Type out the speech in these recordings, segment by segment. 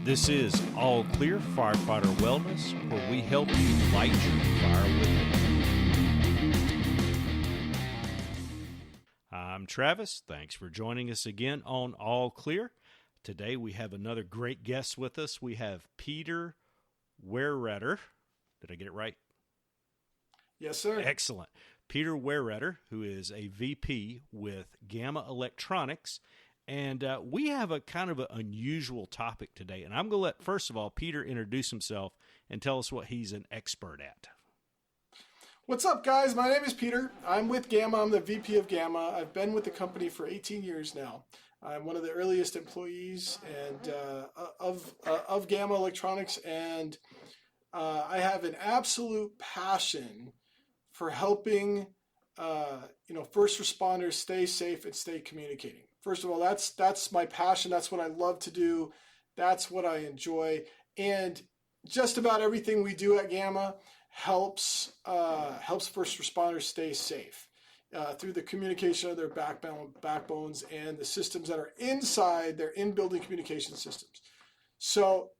This is All Clear Firefighter Wellness, where we help you light your fire within. I'm Travis. Thanks for joining us again on All Clear. Today we have another great guest with us. We have Peter Wehretter. Did I get it right? Yes, sir. Excellent. Peter Wehretter, who is a VP with Gamma Electronics. And we have a kind of an unusual topic today. And I'm going to let, first of all, Peter introduce himself and tell us what he's an expert at. What's up, guys? My name is Peter. I'm with Gamma. I'm the VP of Gamma. I've been with the company for 18 years now. I'm one of the earliest employees and of Gamma Electronics. And I have an absolute passion for helping first responders stay safe and stay communicating. First of all, that's my passion. That's what I love to do. That's what I enjoy. And just about everything we do at Gamma helps first responders stay safe through the communication of their backbones and the systems that are inside their in-building communication systems. So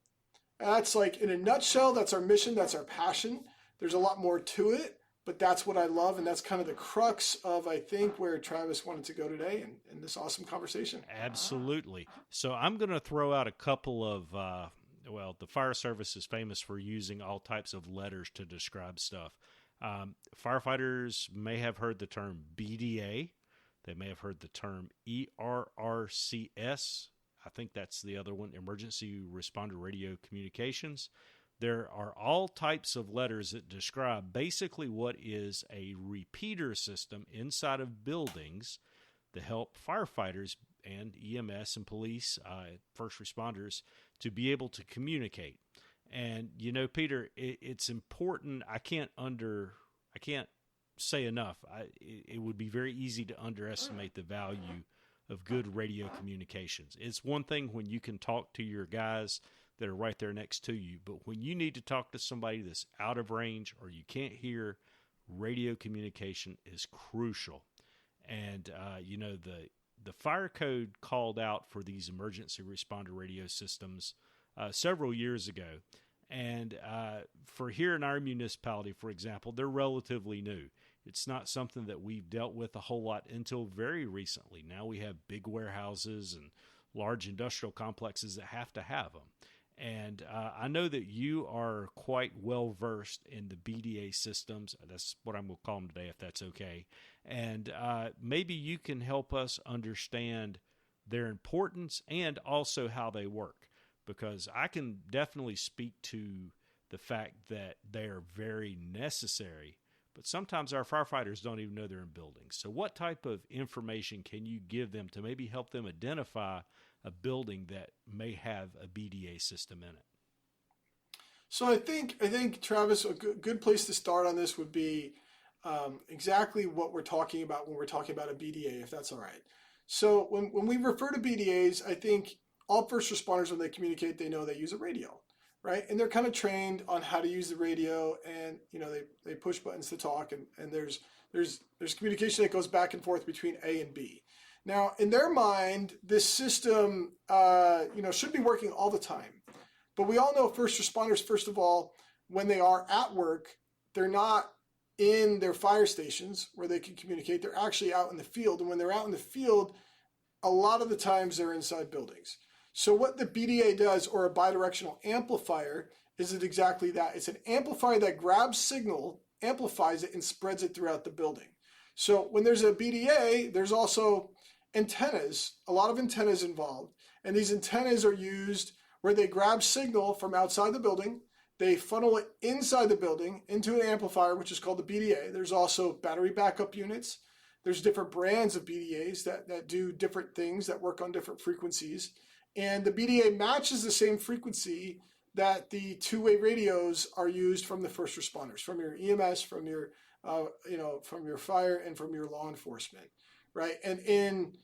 that's like, in a nutshell, that's our mission. That's our passion. There's a lot more to it. But that's what I love, and that's kind of the crux of, I think, where Travis wanted to go today in this awesome conversation. Absolutely. So I'm going to throw out a couple of, the fire service is famous for using all types of letters to describe stuff. Firefighters may have heard the term BDA. They may have heard the term ERRCS. I think that's the other one, Emergency Responder Radio Communications. There are all types of letters that describe basically what is a repeater system inside of buildings to help firefighters and EMS and police, first responders, to be able to communicate. And, Peter, it's important. I can't say enough. It would be very easy to underestimate the value of good radio communications. It's one thing when you can talk to your guys that are right there next to you, but when you need to talk to somebody that's out of range or you can't hear, radio communication is crucial. And the fire code called out for these emergency responder radio systems several years ago, and for here in our municipality, for example, they're relatively new. It's not something that we've dealt with a whole lot until very recently. Now we have big warehouses and large industrial complexes that have to have them. And I know that you are quite well versed in the BDA systems. That's what I'm going to call them today, if that's okay. And maybe you can help us understand their importance and also how they work, because I can definitely speak to the fact that they are very necessary, but sometimes our firefighters don't even know they're in buildings. So what type of information can you give them to maybe help them identify a building that may have a BDA system in it? So I think Travis, a good place to start on this would be exactly what we're talking about when we're talking about a BDA, if that's all right. So when we refer to BDAs, I think all first responders, when they communicate, they know they use a radio, right? And they're kind of trained on how to use the radio, and they push buttons to talk, and there's communication that goes back and forth between A and B. Now, in their mind, this system, should be working all the time. But we all know first responders, first of all, when they are at work, they're not in their fire stations where they can communicate. They're actually out in the field. And when they're out in the field, a lot of the times they're inside buildings. So what the BDA does, or a bi-directional amplifier, is it exactly that. It's an amplifier that grabs signal, amplifies it, and spreads it throughout the building. So when there's a BDA, there's also antennas, a lot of antennas involved. And these antennas are used where they grab signal from outside the building, they funnel it inside the building into an amplifier, which is called the BDA. There's also battery backup units. There's different brands of BDAs that do different things, that work on different frequencies. And the BDA matches the same frequency that the two-way radios are used from the first responders, from your EMS, from your from your fire, and from your law enforcement, right? And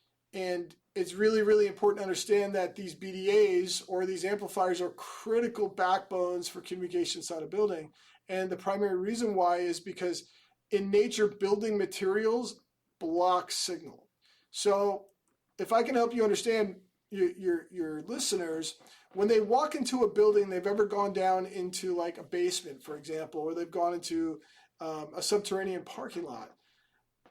it's really, really important to understand that these BDAs, or these amplifiers, are critical backbones for communication inside a building. And the primary reason why is because in nature, building materials block signal. So if I can help you understand, your listeners, when they walk into a building, they've ever gone down into like a basement, for example, or they've gone into a subterranean parking lot.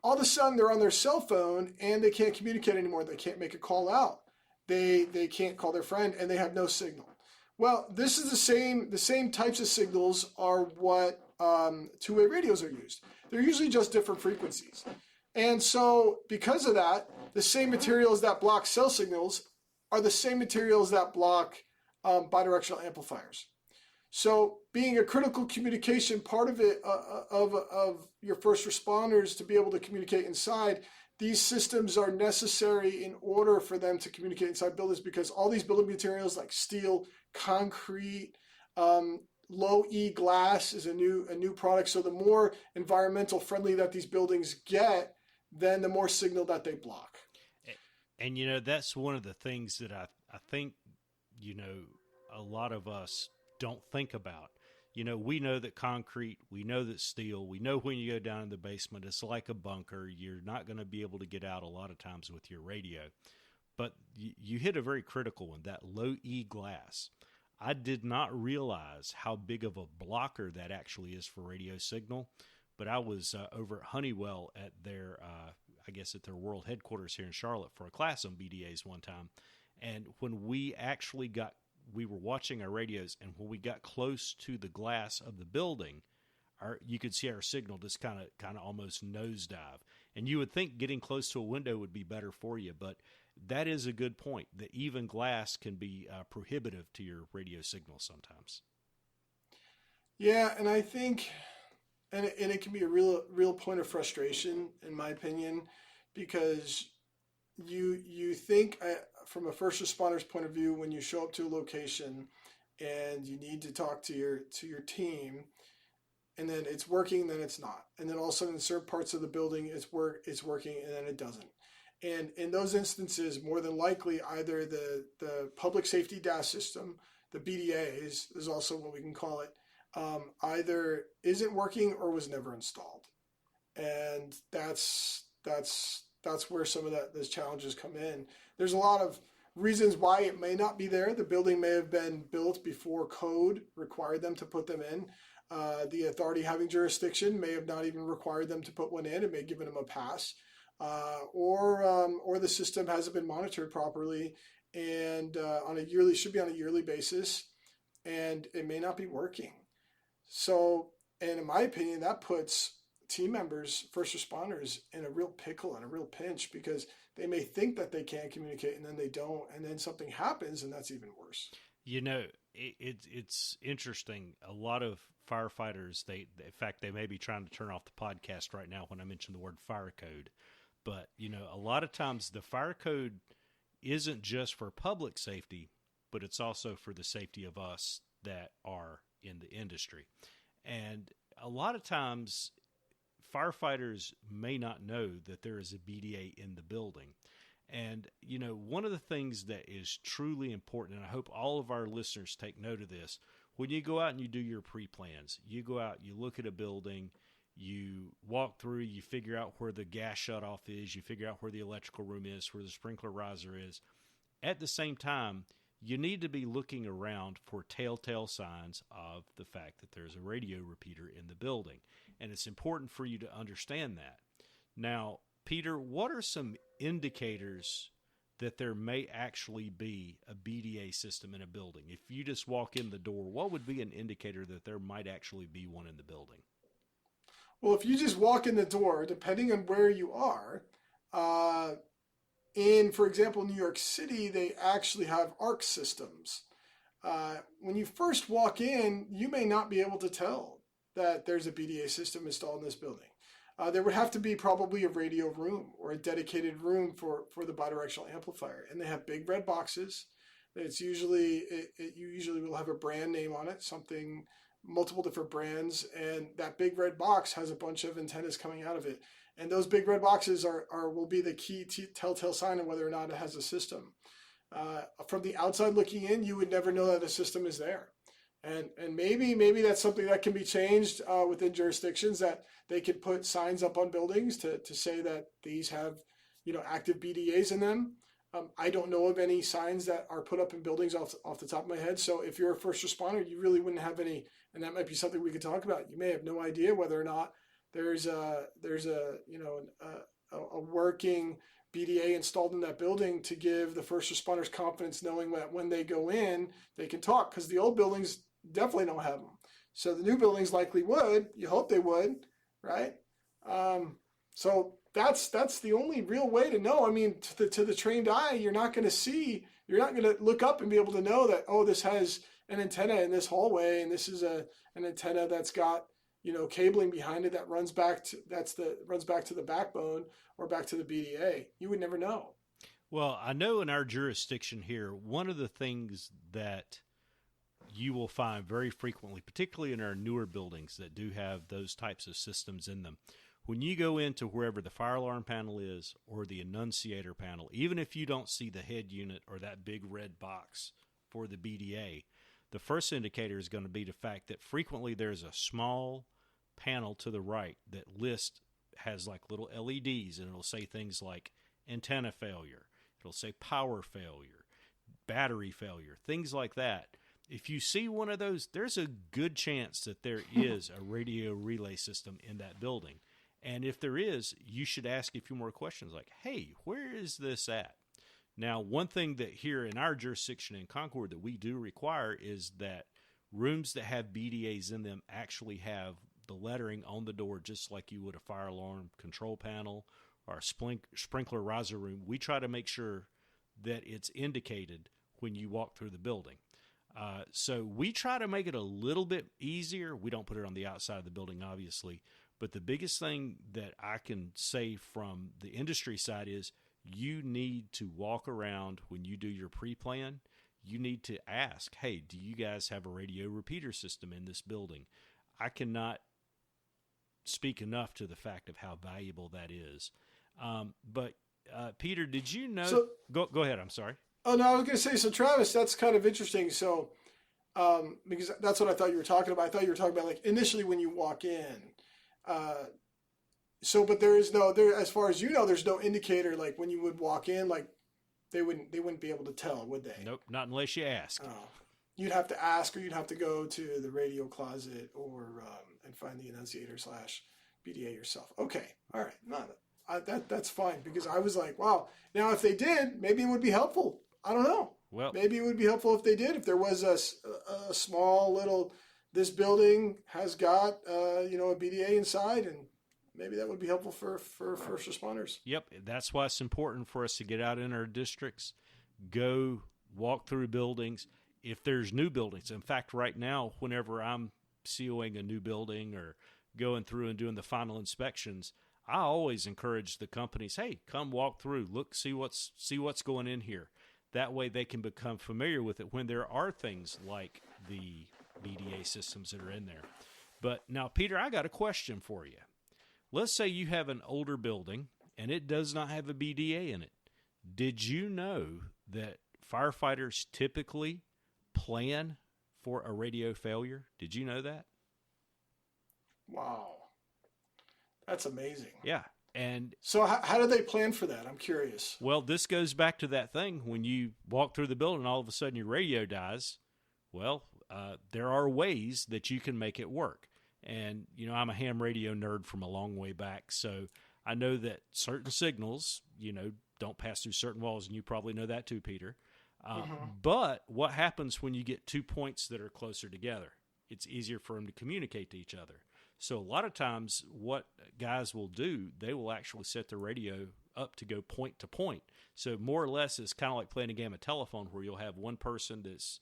All of a sudden, they're on their cell phone and they can't communicate anymore. They can't make a call out. They can't call their friend, and they have no signal. Well, this is the same types of signals are what two-way radios are used. They're usually just different frequencies. And so because of that, the same materials that block cell signals are the same materials that block bidirectional amplifiers. So being a critical communication part of it, of your first responders to be able to communicate inside, these systems are necessary in order for them to communicate inside buildings, because all these building materials like steel, concrete, low E glass is a new product. So the more environmental friendly that these buildings get, then the more signal that they block. And, that's one of the things that I think, a lot of us don't think about. We know that concrete, we know that steel, we know when you go down in the basement, it's like a bunker. You're not going to be able to get out a lot of times with your radio. But you hit a very critical one, that low E glass. I did not realize how big of a blocker that actually is for radio signal. But I was over at Honeywell at their, at their world headquarters here in Charlotte for a class on BDAs one time. And when we were watching our radios, and when we got close to the glass of the building, you could see our signal just kind of almost nosedive. And you would think getting close to a window would be better for you, but that is a good point. That even glass can be prohibitive to your radio signal sometimes. Yeah, and I think, and it can be a real point of frustration, in my opinion, because you think from a first responder's point of view, when you show up to a location and you need to talk to your team, and then it's working, then it's not, and then all of a sudden in certain parts of the building it's working, and then it doesn't. And in those instances, more than likely, either the public safety DAS system, the BDAs is also what we can call it, either isn't working or was never installed, and that's where some of those challenges come in. There's a lot of reasons why it may not be there. The building may have been built before code required them to put them in. The authority having jurisdiction may have not even required them to put one in. It may have given them a pass, or the system hasn't been monitored properly, and should be on a yearly basis, and it may not be working. So, and in my opinion, that puts team members, first responders, in a real pickle and a real pinch, because they may think that they can communicate and then they don't, and then something happens, and that's even worse. It's interesting. A lot of firefighters, in fact, they may be trying to turn off the podcast right now when I mention the word fire code. But, a lot of times the fire code isn't just for public safety, but it's also for the safety of us that are in the industry. And a lot of times firefighters may not know that there is a BDA in the building. And, one of the things that is truly important, and I hope all of our listeners take note of this, when you go out and you do your pre-plans, you go out, you look at a building, you walk through, you figure out where the gas shutoff is, you figure out where the electrical room is, where the sprinkler riser is. At the same time, you need to be looking around for telltale signs of the fact that there's a radio repeater in the building. And it's important for you to understand that. Now, Peter, what are some indicators that there may actually be a BDA system in a building? If you just walk in the door, what would be an indicator that there might actually be one in the building? Well, if you just walk in the door, depending on where you are, for example, New York City, they actually have ARC systems. When you first walk in, you may not be able to tell that there's a BDA system installed in this building. There would have to be probably a radio room or a dedicated room for the bidirectional amplifier. And they have big red boxes. You usually will have a brand name on it, multiple different brands. And that big red box has a bunch of antennas coming out of it. And those big red boxes will be the key telltale sign of whether or not it has a system. From the outside looking in, you would never know that a system is there. And maybe that's something that can be changed within jurisdictions, that they could put signs up on buildings to say that these have active BDAs in them. I don't know of any signs that are put up in buildings off the top of my head. So if you're a first responder, you really wouldn't have any, and that might be something we could talk about. You may have no idea whether or not there's a working BDA installed in that building to give the first responders confidence knowing that when they go in, they can talk, because the old buildings definitely don't have them. So the new buildings likely would. You hope they would, right? So that's the only real way to know. I mean, to the trained eye, you're not going to look up and be able to know that, oh, this has an antenna in this hallway, and this is an antenna that's got, cabling behind it that runs back to the backbone or back to the BDA. You would never know. Well, I know in our jurisdiction here, one of the things that you will find very frequently, particularly in our newer buildings that do have those types of systems in them, when you go into wherever the fire alarm panel is or the annunciator panel, even if you don't see the head unit or that big red box for the BDA, the first indicator is going to be the fact that frequently there's a small panel to the right that has like little LEDs, and it'll say things like antenna failure, it'll say power failure, battery failure, things like that. If you see one of those, there's a good chance that there is a radio relay system in that building. And if there is, you should ask a few more questions like, hey, where is this at? Now, one thing that here in our jurisdiction in Concord that we do require is that rooms that have BDAs in them actually have the lettering on the door, just like you would a fire alarm control panel or a sprinkler riser room. We try to make sure that it's indicated when you walk through the building. So we try to make it a little bit easier. We don't put it on the outside of the building, obviously. But the biggest thing that I can say from the industry side is you need to walk around when you do your pre-plan. You need to ask, hey, do you guys have a radio repeater system in this building? I cannot speak enough to the fact of how valuable that is. But Peter, did you know? So, go ahead. I'm sorry. Oh, no, I was going to say, so Travis, that's kind of interesting. So, because that's what I thought you were talking about. I thought you were talking about like initially when you walk in. But there is as far as you know, there's no indicator like when you would walk in, like they wouldn't be able to tell, would they? Nope, not unless you ask. Oh, you'd have to ask, or you'd have to go to the radio closet or and find the annunciator / BDA yourself. Okay, all right, no, that's fine, because I was like, wow. Now if they did, maybe it would be helpful. I don't know. Well, maybe it would be helpful if they did. If there was a small little, this building has got a BDA inside, and maybe that would be helpful for first responders. Yep, that's why it's important for us to get out in our districts, go walk through buildings. If there's new buildings, in fact, right now, whenever I'm COing a new building or going through and doing the final inspections, I always encourage the companies, hey, come walk through, look, see what's going in here. That way they can become familiar with it when there are things like the BDA systems that are in there. But now, Peter, I got a question for you. Let's say you have an older building and it does not have a BDA in it. Did you know that firefighters typically plan for a radio failure? Did you know that? Wow. That's amazing. Yeah. And so how do they plan for that? I'm curious. Well, this goes back to that thing when you walk through the building and all of a sudden your radio dies. Well, there are ways that you can make it work. And, I'm a ham radio nerd from a long way back, so I know that certain signals, don't pass through certain walls, and you probably know that too, Peter. But what happens when you get 2 points that are closer together? It's easier for them to communicate to each other. So a lot of times what guys will do, they will actually set the radio up to go point to point. So more or less it's kind of like playing a game of telephone where you'll have one person that's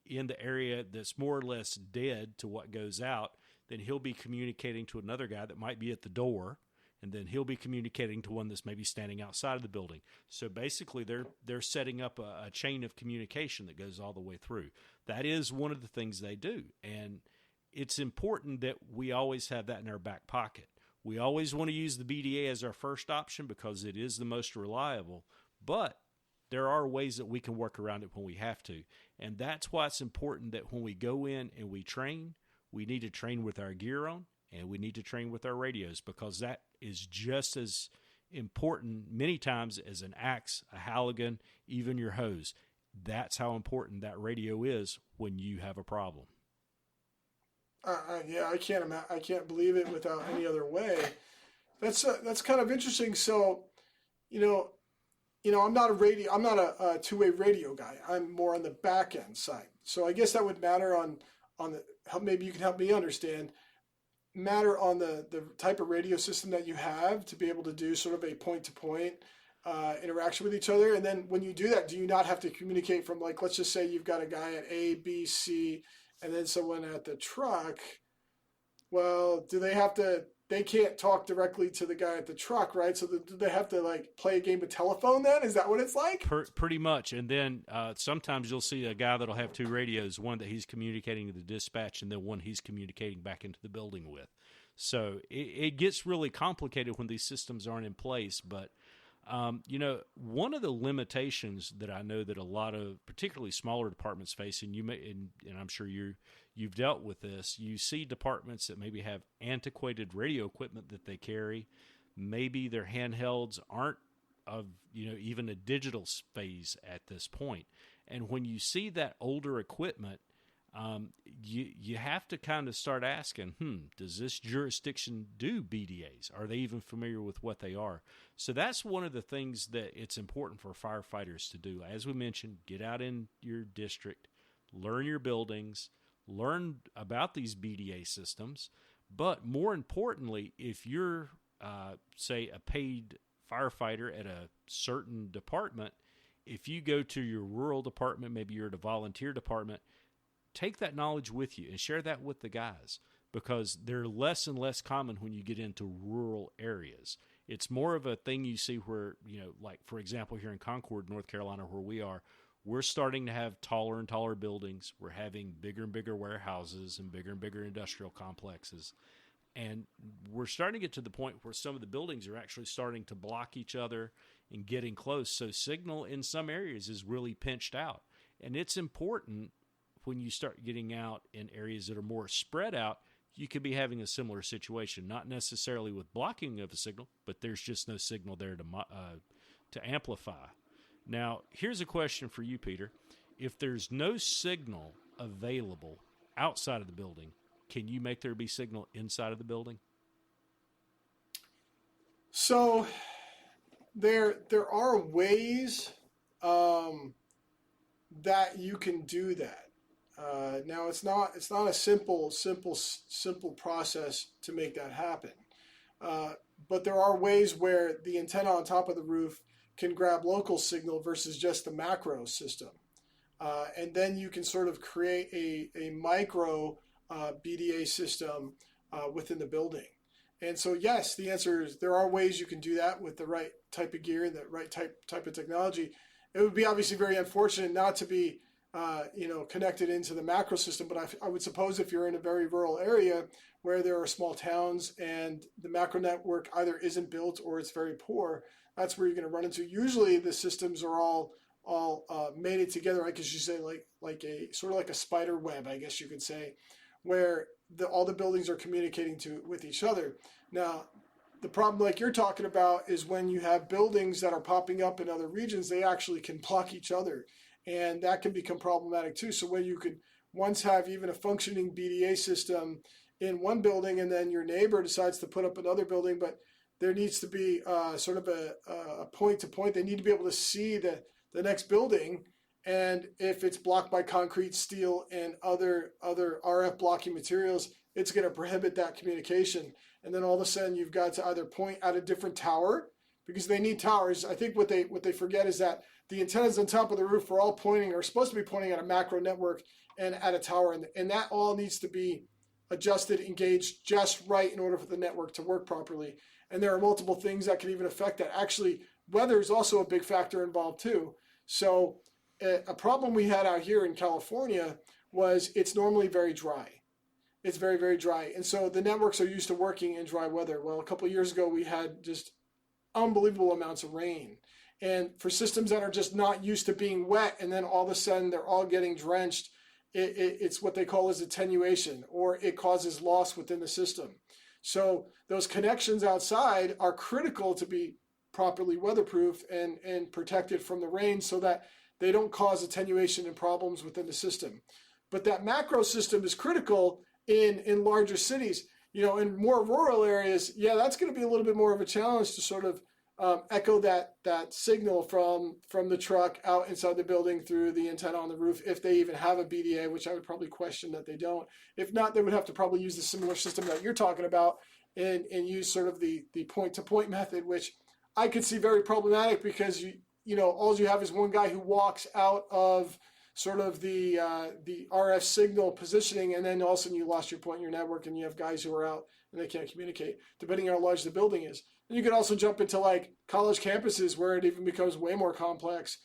in the area that's more or less dead to what goes out. Then he'll be communicating to another guy that might be at the door, and then he'll be communicating to one that's maybe standing outside of the building. So basically they're setting up a chain of communication that goes all the way through. That is one of the things they do. And it's important that we always have that in our back pocket. We always want to use the BDA as our first option because it is the most reliable, but there are ways that we can work around it when we have to. And that's why it's important that when we go in and we train, we need to train with our gear on, and we need to train with our radios, because that is just as important many times as an axe, a Halligan, even your hose. That's how important that radio is when you have a problem. Yeah, I can't believe it without any other way. That's kind of interesting. So, you know, I'm not a two-way radio guy. I'm more on the back end side. So I guess that would matter on the, maybe you can help me understand, matter on the type of radio system that you have to be able to do sort of a point-to-point interaction with each other. And then when you do that, do you not have to communicate from, like, let's just say you've got a guy at A, B, C, and then someone at the truck. Well, they can't talk directly to the guy at the truck, right? So do they have to, like, play a game of telephone then? Is that what it's like? Pretty much. And then sometimes you'll see a guy that'll have two radios, one that he's communicating to the dispatch and then one he's communicating back into the building with. So it gets really complicated when these systems aren't in place. But, one of the limitations that I know that a lot of particularly smaller departments face, and and I'm sure you've dealt with this, you see departments that maybe have antiquated radio equipment that they carry. Maybe their handhelds aren't of, even a digital phase at this point. And when you see that older equipment, you have to kind of start asking, does this jurisdiction do BDAs? Are they even familiar with what they are? So that's one of the things that it's important for firefighters to do. As we mentioned, get out in your district, learn your buildings, learn about these BDA systems. But more importantly, if you're, say, a paid firefighter at a certain department, if you go to your rural department, maybe you're at a volunteer department, take that knowledge with you and share that with the guys, because they're less and less common when you get into rural areas. It's more of a thing you see where, like, for example, here in Concord, North Carolina, where we are, we're starting to have taller and taller buildings. We're having bigger and bigger warehouses and bigger industrial complexes. And we're starting to get to the point where some of the buildings are actually starting to block each other and getting close. So signal in some areas is really pinched out. And it's important when you start getting out in areas that are more spread out, you could be having a similar situation, not necessarily with blocking of a signal, but there's just no signal there to amplify. Now, here's a question for you, Peter. If there's no signal available outside of the building, can you make there be signal inside of the building? So there are ways that you can do that. Now it's not a simple process to make that happen. But there are ways where the antenna on top of the roof can grab local signal versus just the macro system. And then you can sort of create a micro BDA system within the building. And so, yes, the answer is there are ways you can do that with the right type of gear and the right type of technology. It would be obviously very unfortunate not to be connected into the macro system. But I would suppose if you're in a very rural area where there are small towns and the macro network either isn't built or it's very poor, that's where you're going to run into. Usually the systems are all mated together, I guess you say, like a sort of like a spider web, I guess you could say, where all the buildings are communicating with each other. Now, the problem like you're talking about is when you have buildings that are popping up in other regions, they actually can block each other. And that can become problematic too. So when you could once have even a functioning BDA system in one building and then your neighbor decides to put up another building, but there needs to be sort of a point to point. They need to be able to see the next building. And if it's blocked by concrete, steel, and other RF blocking materials, it's going to prohibit that communication. And then all of a sudden you've got to either point at a different tower, because they need towers. I think what they forget is that the antennas on top of the roof are supposed to be pointing at a macro network and at a tower. And that all needs to be adjusted, engaged just right in order for the network to work properly. And there are multiple things that can even affect that. Actually, weather is also a big factor involved too. So a problem we had out here in California was it's normally very dry. It's very, very dry. And so the networks are used to working in dry weather. Well, a couple of years ago, we had just unbelievable amounts of rain. And for systems that are just not used to being wet, and then all of a sudden they're all getting drenched, it's what they call as attenuation, or it causes loss within the system. So those connections outside are critical to be properly weatherproof and protected from the rain so that they don't cause attenuation and problems within the system. But that macro system is critical in larger cities. In more rural areas, that's going to be a little bit more of a challenge to sort of echo that signal from the truck out inside the building through the antenna on the roof, if they even have a BDA, which I would probably question that they don't. If not, they would have to probably use the similar system that you're talking about and use sort of the point-to-point method, which I could see very problematic because all you have is one guy who walks out of sort of the RF signal positioning, and then all of a sudden you lost your point in your network, and you have guys who are out and they can't communicate, depending on how large the building is. And you could also jump into like college campuses where it even becomes way more complex.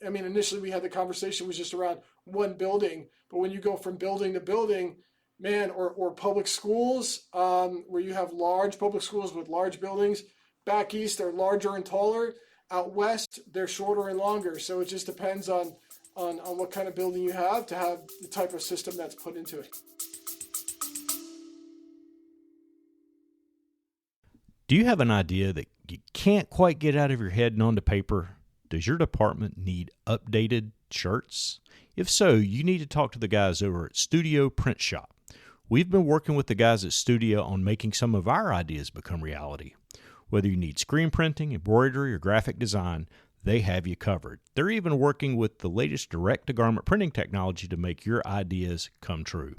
Initially we had the conversation was just around one building, but when you go from building to building, man, or public schools, where you have large public schools with large buildings. Back east, they're larger and taller. Out west, they're shorter and longer. So it just depends on what kind of building you have to have the type of system that's put into it. Do you have an idea that you can't quite get out of your head and onto paper? Does your department need updated shirts? If so, you need to talk to the guys over at Studio Print Shop. We've been working with the guys at Studio on making some of our ideas become reality. Whether you need screen printing, embroidery, or graphic design, they have you covered. They're even working with the latest direct-to-garment printing technology to make your ideas come true.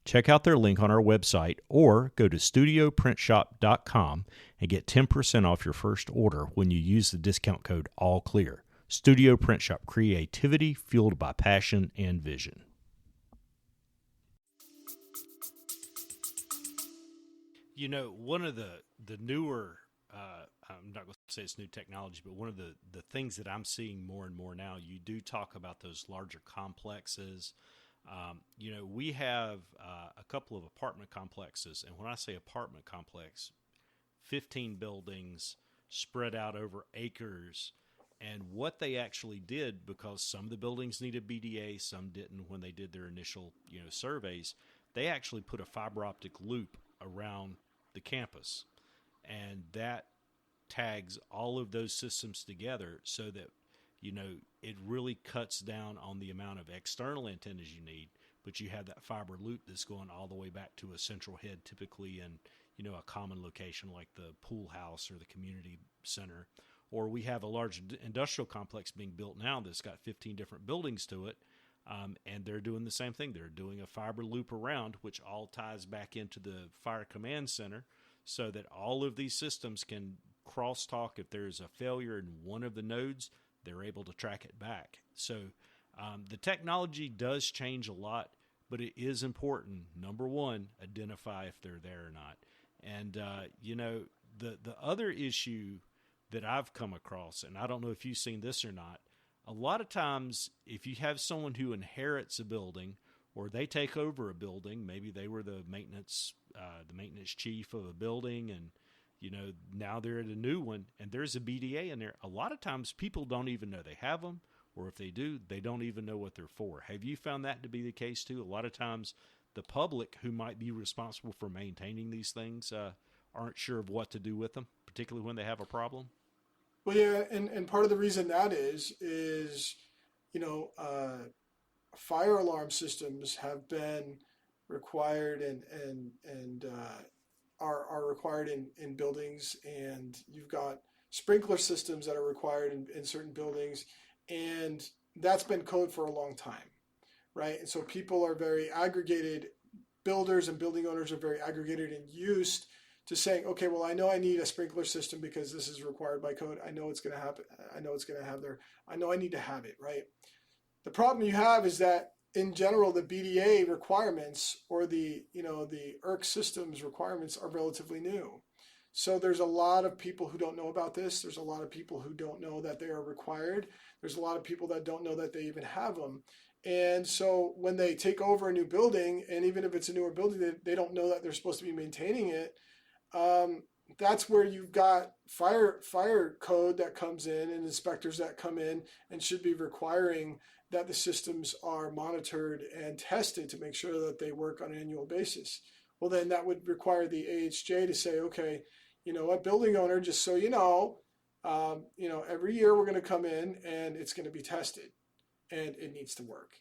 Check out their link on our website or go to studioprintshop.com and get 10% off your first order when you use the discount code ALLCLEAR. Studio Print Shop, creativity fueled by passion and vision. One of the newer, I'm not going to say it's new technology, but one of the things that I'm seeing more and more now, you do talk about those larger complexes. We have a couple of apartment complexes, and when I say apartment complex, 15 buildings spread out over acres, and what they actually did, because some of the buildings needed BDA, some didn't when they did their initial surveys, they actually put a fiber optic loop around the campus, and that tags all of those systems together so that it really cuts down on the amount of external antennas you need, but you have that fiber loop that's going all the way back to a central head, typically in a common location like the pool house or the community center. Or we have a large industrial complex being built now that's got 15 different buildings to it, and they're doing the same thing. They're doing a fiber loop around, which all ties back into the fire command center so that all of these systems can crosstalk. If there's a failure in one of the nodes, they're able to track it back. So the technology does change a lot, but it is important. Number one, identify if they're there or not. And, the other issue that I've come across, and I don't know if you've seen this or not, a lot of times if you have someone who inherits a building or they take over a building, maybe they were the maintenance chief of a building, and now they're at a new one and there's a BDA in there. A lot of times people don't even know they have them, or if they do, they don't even know what they're for. Have you found that to be the case too? A lot of times the public who might be responsible for maintaining these things aren't sure of what to do with them, particularly when they have a problem. Well, yeah, and part of the reason that is fire alarm systems have been required and are required in buildings, and you've got sprinkler systems that are required in certain buildings, and that's been code for a long time, right? And so people are very aggregated, builders and building owners are very aggregated and used to saying, okay, well, I know I need a sprinkler system because this is required by code. I know it's going to happen. I know I need to have it, right? The problem you have is that in general, the BDA requirements or the ERC systems requirements are relatively new. So there's a lot of people who don't know about this. There's a lot of people who don't know that they are required. There's a lot of people that don't know that they even have them. And so when they take over a new building, and even if it's a newer building, they don't know that they're supposed to be maintaining it. That's where you've got fire code that comes in and inspectors that come in and should be requiring that the systems are monitored and tested to make sure that they work on an annual basis. Well, then that would require the AHJ to say, okay, you know what, building owner, just so you know, every year we're going to come in and it's going to be tested and it needs to work.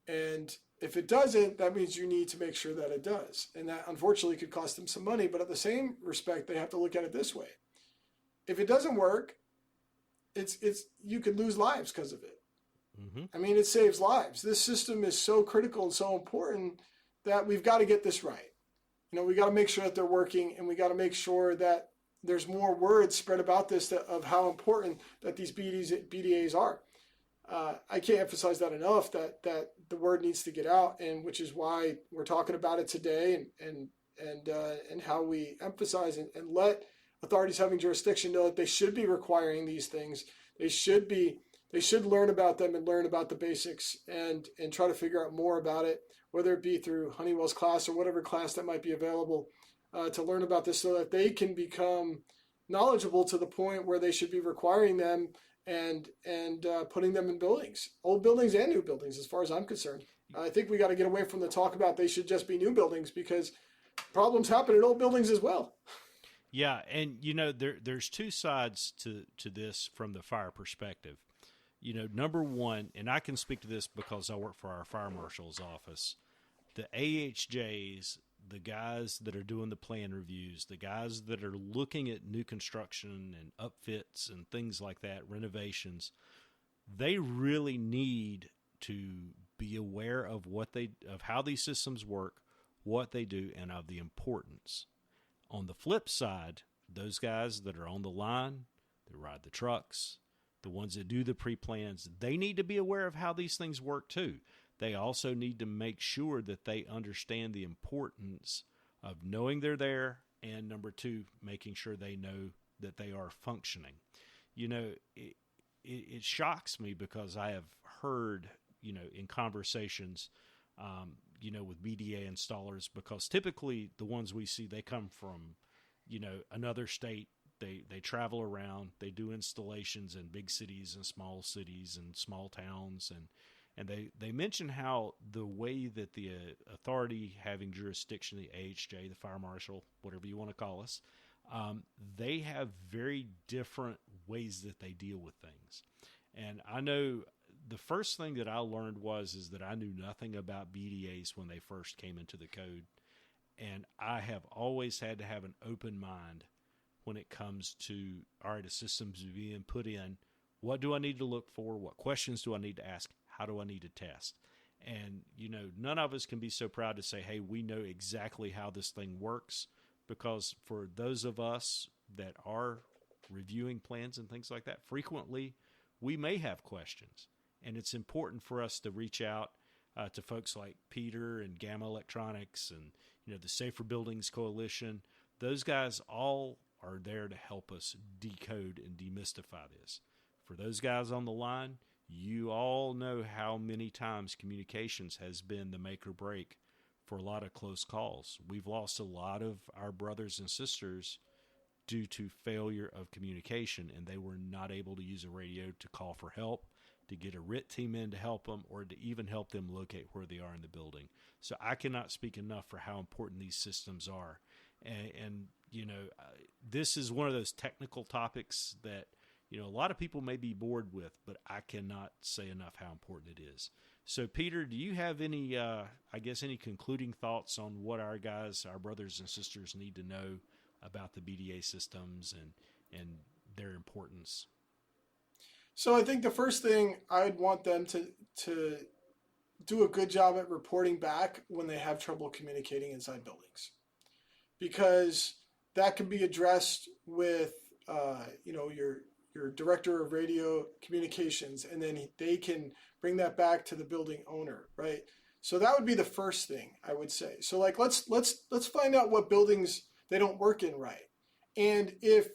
And if it doesn't, that means you need to make sure that it does. And that unfortunately could cost them some money, but at the same respect, they have to look at it this way. If it doesn't work, you could lose lives because of it. Mm-hmm. I mean, it saves lives. This system is so critical and so important that we've got to get this right. We got to make sure that they're working, and we got to make sure that there's more words spread about this of how important that these BDAs are. I can't emphasize that enough, that the word needs to get out, and which is why we're talking about it today, and how we emphasize and let authorities having jurisdiction know that they should be requiring these things. They should learn about them and learn about the basics and try to figure out more about it, whether it be through Honeywell's class or whatever class that might be available, to learn about this so that they can become knowledgeable to the point where they should be requiring them and putting them in buildings, old buildings and new buildings, as far as I'm concerned. I think we got to get away from the talk about they should just be new buildings, because problems happen in old buildings as well. Yeah, and there's two sides to this from the fire perspective. Number one, and I can speak to this because I work for our fire marshal's office, the AHJs, the guys that are doing the plan reviews, the guys that are looking at new construction and upfits and things like that, renovations, they really need to be aware of of how these systems work, what they do, and of the importance. On the flip side, those guys that are on the line, that ride the trucks, the ones that do the pre-plans, they need to be aware of how these things work too. They also need to make sure that they understand the importance of knowing they're there, and number two, making sure they know that they are functioning. It shocks me because I have heard, in conversations, with BDA installers, because typically the ones we see, they come from, another state. They travel around, they do installations in big cities and small towns, and they mention how the way that the authority having jurisdiction, the AHJ, the fire marshal, whatever you want to call us, they have very different ways that they deal with things. And I know the first thing that I learned is that I knew nothing about BDAs when they first came into the code, and I have always had to have an open mind when it comes to, all right, a system's being put in, what do I need to look for? What questions do I need to ask? How do I need to test? And, none of us can be so proud to say, hey, we know exactly how this thing works, because for those of us that are reviewing plans and things like that, frequently we may have questions. And it's important for us to reach out to folks like Peter and Gamma Electronics and, the Safer Buildings Coalition. Those guys all are there to help us decode and demystify this. For those guys on the line, you all know how many times communications has been the make or break for a lot of close calls. We've lost a lot of our brothers and sisters due to failure of communication, and they were not able to use a radio to call for help, to get a RIT team in to help them, or to even help them locate where they are in the building. So I cannot speak enough for how important these systems are. And this is one of those technical topics that, a lot of people may be bored with, but I cannot say enough how important it is. So, Peter, do you have any, any concluding thoughts on what our brothers and sisters need to know about the BDA systems and their importance? So I think the first thing I'd want them to do a good job at reporting back when they have trouble communicating inside buildings, because that can be addressed with, your director of radio communications, and then they can bring that back to the building owner, right? So that would be the first thing I would say. So let's find out what buildings they don't work in right. And if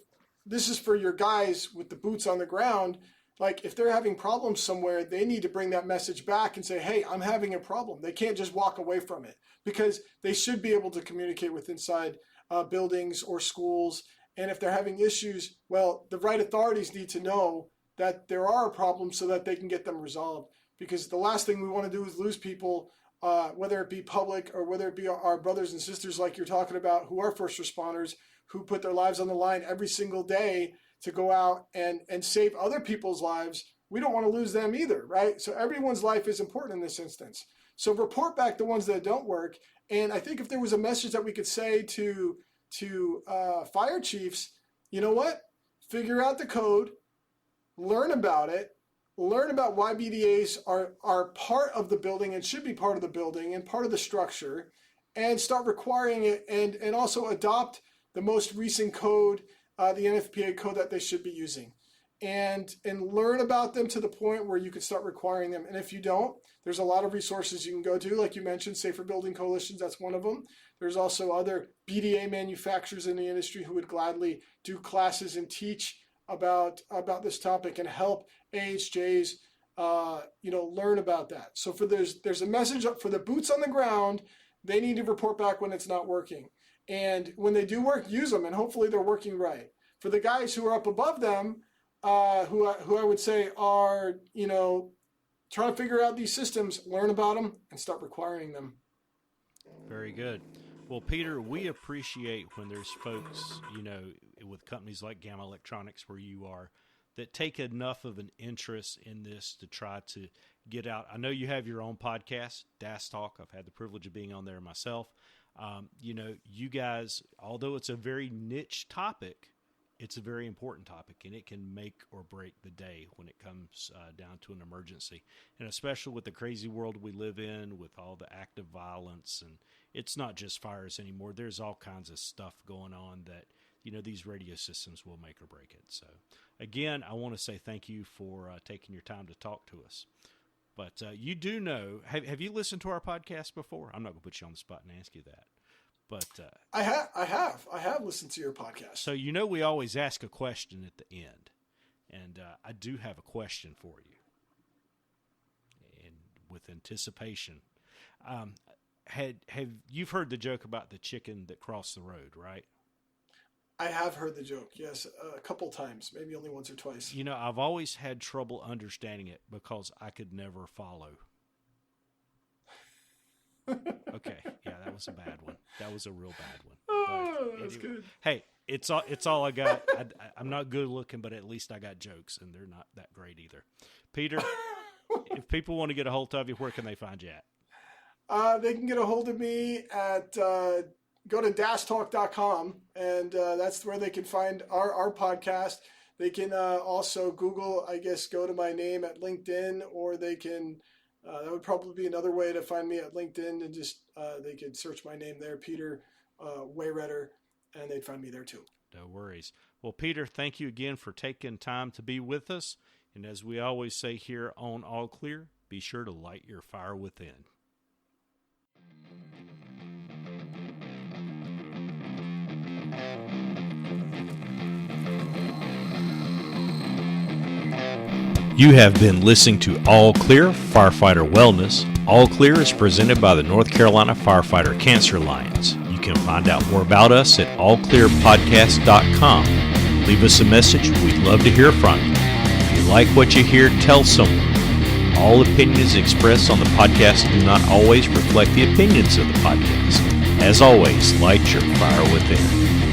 this is for your guys with the boots on the ground, if they're having problems somewhere, they need to bring that message back and say, hey, I'm having a problem. They can't just walk away from it, because they should be able to communicate with inside buildings or schools. And if they're having issues, well, the right authorities need to know that there are problems so that they can get them resolved. Because the last thing we want to do is lose people, whether it be public or whether it be our brothers and sisters like you're talking about, who are first responders, who put their lives on the line every single day to go out and save other people's lives, we don't want to lose them either, right? So everyone's life is important in this instance. So report back the ones that don't work. And I think if there was a message that we could say to fire chiefs, you know what? Figure out the code, learn about it, learn about why BDAs are part of the building and should be part of the building and part of the structure, and start requiring it, and also adopt the most recent code, the NFPA code that they should be using, and learn about them to the point where you can start requiring them. And if you don't, there's a lot of resources you can go to, like you mentioned, Safer Building Coalitions, that's one of them. There's also other BDA manufacturers in the industry who would gladly do classes and teach about this topic and help AHJs learn about that. So there's a message up for the boots on the ground. They need to report back when it's not working. And when they do work, use them, and hopefully they're working right. For the guys who are up above them, who I would say are, trying to figure out these systems, learn about them and start requiring them. Very good. Well, Peter, we appreciate when there's folks, with companies like Gamma Electronics where you are, that take enough of an interest in this to try to get out. I know you have your own podcast, DAS Talk. I've had the privilege of being on there myself. You guys, although it's a very niche topic, it's a very important topic, and it can make or break the day when it comes down to an emergency. And especially with the crazy world we live in, with all the active violence, and it's not just fires anymore. There's all kinds of stuff going on that, these radio systems will make or break it. So, again, I want to say thank you for taking your time to talk to us. But you do know, have you listened to our podcast before? I'm not going to put you on the spot and ask you that. But I have listened to your podcast. So we always ask a question at the end, and I do have a question for you, and with anticipation. You've heard the joke about the chicken that crossed the road, right? I have heard the joke, yes, a couple times, maybe only once or twice. I've always had trouble understanding it because I could never follow. Okay, yeah, that was a bad one. That was a real bad one. Oh, that's good. Hey, it's all I got. I'm not good looking, but at least I got jokes, and they're not that great either. Peter, if people want to get a hold of you, where can they find you at? They can get a hold of me at go to dastalk.com, and that's where they can find our podcast. They can also Google, go to my name at LinkedIn, or they can, that would probably be another way to find me at LinkedIn, and just they could search my name there, Peter Wehretter, and they'd find me there too. No worries. Well, Peter, thank you again for taking time to be with us. And as we always say here on All Clear, be sure to light your fire within. You have been listening to All Clear Firefighter Wellness. All Clear is presented by the North Carolina Firefighter Cancer Alliance. You can find out more about us at allclearpodcast.com. Leave us a message. We'd love to hear from you. If you like what you hear, tell someone. All opinions expressed on the podcast do not always reflect the opinions of the podcast. As always, light your fire within.